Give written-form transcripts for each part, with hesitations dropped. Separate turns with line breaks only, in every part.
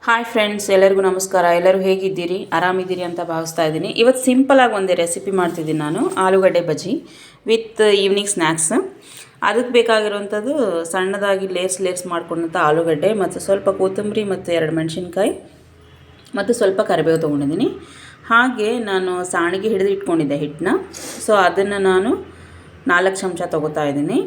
Hi friends, ಎಲ್ಲರಿಗೂ ನಮಸ್ಕಾರ. ಎಲ್ಲರೂ ಹೇಗಿದ್ದೀರಿ? ಆರಾಮಿದ್ದೀರಿ ಅಂತ ಭಾವಿಸ್ತಾ ಇದ್ದೀನಿ. ಇವತ್ತು ಸಿಂಪಲಾಗಿ ಒಂದೇ ರೆಸಿಪಿ ಮಾಡ್ತಿದ್ದೀನಿ ನಾನು, ಆಲೂಗಡ್ಡೆ ಬಜ್ಜಿ ವಿತ್ ಈವ್ನಿಂಗ್ ಸ್ನ್ಯಾಕ್ಸ್. ಅದಕ್ಕೆ ಬೇಕಾಗಿರುವಂಥದ್ದು ಸಣ್ಣದಾಗಿ ಲೇರ್ಸ್ ಮಾಡ್ಕೊಂಡಂಥ ಆಲೂಗಡ್ಡೆ ಮತ್ತು ಸ್ವಲ್ಪ ಕೊತ್ತಂಬರಿ ಮತ್ತು 2 ಮೆಣಸಿನ್ಕಾಯಿ ಮತ್ತು ಸ್ವಲ್ಪ ಕರಿಬೇವು ತೊಗೊಂಡಿದ್ದೀನಿ. ಹಾಗೆ ನಾನು ಸಾಣಿಗೆ ಹಿಡಿದು ಇಟ್ಕೊಂಡಿದ್ದೆ ಹಿಟ್ಟನ್ನ. ಸೊ ಅದನ್ನು ನಾನು 4 ಚಮಚ ತೊಗೋತಾ ಇದ್ದೀನಿ.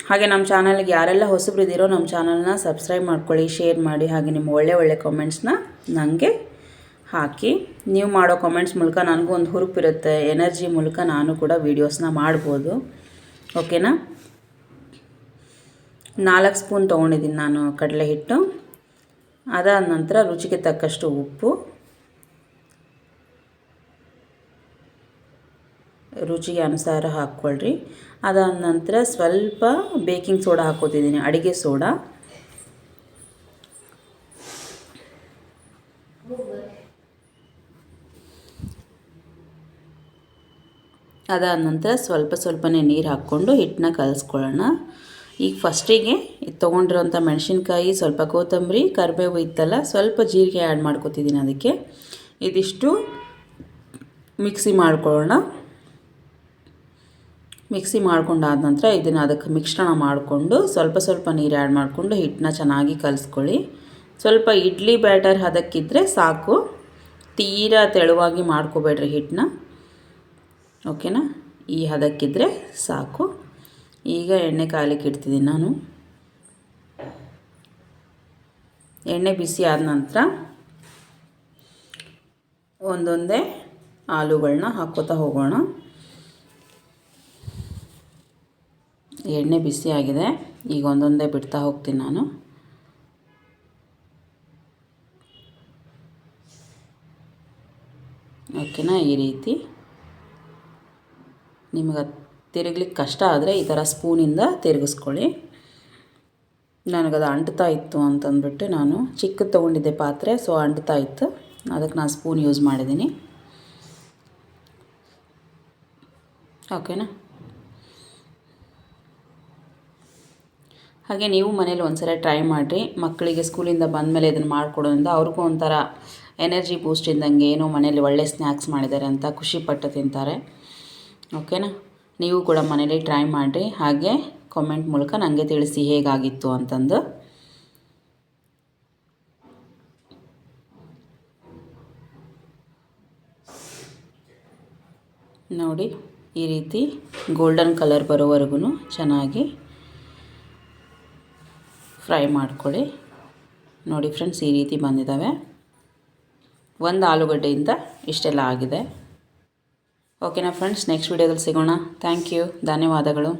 ಹಾಗೆ ನಮ್ಮ ಚಾನಲ್ಗೆ ಯಾರೆಲ್ಲ ಹೊಸಬ್ರಿದ್ದೀರೋ ನಮ್ಮ ಚಾನಲ್ನ ಸಬ್ಸ್ಕ್ರೈಬ್ ಮಾಡ್ಕೊಳ್ಳಿ, ಶೇರ್ ಮಾಡಿ, ಹಾಗೆ ನಿಮ್ಮ ಒಳ್ಳೆ ಕಾಮೆಂಟ್ಸ್ನ ನನಗೆ ಹಾಕಿ. ನೀವು ಮಾಡೋ ಕಾಮೆಂಟ್ಸ್ ಮೂಲಕ ನನಗೂ ಒಂದು ಹುರುಪಿರುತ್ತೆ, ಎನರ್ಜಿ ಮೂಲಕ ನಾನು ಕೂಡ ವೀಡಿಯೋಸ್ನ ಮಾಡ್ಬೋದು. ಓಕೆನಾ? 4 ಸ್ಪೂನ್ ತೊಗೊಂಡಿದ್ದೀನಿ ನಾನು ಕಡಲೆ ಹಿಟ್ಟು. ಅದಾದ ನಂತರ ರುಚಿಗೆ ತಕ್ಕಷ್ಟು ಉಪ್ಪು, ರುಚಿಗೆ ಅನುಸಾರ ಹಾಕ್ಕೊಳ್ರಿ. ಅದಾದ ನಂತರ ಸ್ವಲ್ಪ ಬೇಕಿಂಗ್ ಸೋಡಾ ಹಾಕ್ಕೋತಿದ್ದೀನಿ, ಅಡುಗೆ ಸೋಡಾ. ಅದಾದ ನಂತರ ಸ್ವಲ್ಪನೇ ನೀರು ಹಾಕ್ಕೊಂಡು ಹಿಟ್ಟನ್ನ ಕಲಿಸ್ಕೊಳ್ಳೋಣ. ಈಗ ಫಸ್ಟಿಗೆ ತೊಗೊಂಡಿರೋಂಥ ಮೆಣಸಿನ್ಕಾಯಿ, ಸ್ವಲ್ಪ ಕೊತ್ತಂಬರಿ, ಕರಿಬೇವು ಇತ್ತಲ್ಲ, ಸ್ವಲ್ಪ ಜೀರಿಗೆ ಆ್ಯಡ್ ಮಾಡ್ಕೊತಿದ್ದೀನಿ ಅದಕ್ಕೆ. ಇದಿಷ್ಟು ಮಿಕ್ಸಿ ಮಾಡ್ಕೊಳ್ಳೋಣ. ಮಿಕ್ಸಿ ಮಾಡ್ಕೊಂಡಾದ ನಂತರ ಇದನ್ನು ಅದಕ್ಕೆ ಮಿಶ್ರಣ ಮಾಡಿಕೊಂಡು ಸ್ವಲ್ಪ ನೀರು ಆ್ಯಡ್ ಮಾಡಿಕೊಂಡು ಹಿಟ್ಟನ್ನ ಚೆನ್ನಾಗಿ ಕಲಿಸ್ಕೊಳ್ಳಿ. ಸ್ವಲ್ಪ ಇಡ್ಲಿ ಬ್ಯಾಟರ್ ಹದಕ್ಕಿದ್ರೆ ಸಾಕು, ತೀರಾ ತೆಳುವಾಗಿ ಮಾಡ್ಕೋಬೇಡ್ರಿ ಹಿಟ್ಟನ್ನ. ಓಕೆನಾ? ಈ ಹದಕ್ಕಿದ್ರೆ ಸಾಕು. ಈಗ ಎಣ್ಣೆ ಕಾಲಿಕ್ಕೆ ಇಡ್ತಿದ್ದೀನಿ ನಾನು. ಎಣ್ಣೆ ಬಿಸಿ ಆದ ನಂತರ ಒಂದೊಂದೇ ಆಲೂಗಳನ್ನ ಹಾಕ್ಕೋತಾ ಹೋಗೋಣ. ಎಣ್ಣೆ ಬಿಸಿ ಆಗಿದೆ, ಈಗ ಒಂದೊಂದೇ ಬಿಡ್ತಾ ಹೋಗ್ತೀನಿ ನಾನು. ಓಕೆನಾ? ಈ ರೀತಿ ನಿಮಗೆ ತಿರುಗ್ಲಿಕ್ಕೆ ಕಷ್ಟ ಆದರೆ ಈ ಥರ ಸ್ಪೂನಿಂದ ತಿರುಗಿಸ್ಕೊಳ್ಳಿ. ನನಗದು ಅಂಟ್ತಾ ಇತ್ತು ಅಂತಂದ್ಬಿಟ್ಟು ನಾನು ಚಿಕ್ಕದು ತೊಗೊಂಡಿದ್ದೆ ಪಾತ್ರೆ, ಸೊ ಅಂಟ್ತಾ ಇತ್ತು, ಅದಕ್ಕೆ ನಾನು ಸ್ಪೂನ್ ಯೂಸ್ ಮಾಡಿದ್ದೀನಿ. ಓಕೆನಾ? ಹಾಗೆ ನೀವು ಮನೇಲಿ ಒಂದ್ಸಲ ಟ್ರೈ ಮಾಡಿರಿ. ಮಕ್ಕಳಿಗೆ ಸ್ಕೂಲಿಂದ ಬಂದಮೇಲೆ ಇದನ್ನು ಮಾಡಿಕೊಡೋದ್ರಿಂದ ಅವ್ರಿಗೂ ಒಂಥರ ಎನರ್ಜಿ ಬೂಸ್ಟ್ ಇದ್ದಂಗೆ, ಏನೋ ಮನೇಲಿ ಒಳ್ಳೆ ಸ್ನ್ಯಾಕ್ಸ್ ಮಾಡಿದ್ದಾರೆ ಅಂತ ಖುಷಿಪಟ್ಟು ತಿಂತಾರೆ. ಓಕೆನಾ? ನೀವು ಕೂಡ ಮನೇಲಿ ಟ್ರೈ ಮಾಡಿರಿ. ಹಾಗೆ ಕಾಮೆಂಟ್ ಮೂಲಕ ನನಗೆ ತಿಳಿಸಿ ಹೇಗಾಗಿತ್ತು ಅಂತಂದು. ನೋಡಿ, ಈ ರೀತಿ ಗೋಲ್ಡನ್ ಕಲರ್ ಬರೋವರೆಗೂ ಚೆನ್ನಾಗಿ ಫ್ರೈ ಮಾಡ್ಕೊಳ್ಳಿ. ನೋಡಿ ಫ್ರೆಂಡ್ಸ್, ಈ ರೀತಿ ಬಂದಿದ್ದಾವೆ. ಒಂದು ಆಲೂಗಡ್ಡೆಯಿಂದ ಇಷ್ಟೆಲ್ಲ ಆಗಿದೆ. ಓಕೆನಾ ಫ್ರೆಂಡ್ಸ್? ನೆಕ್ಸ್ಟ್ ವೀಡಿಯೋದಲ್ಲಿ ಸಿಗೋಣ. ಥ್ಯಾಂಕ್ ಯು, ಧನ್ಯವಾದಗಳು.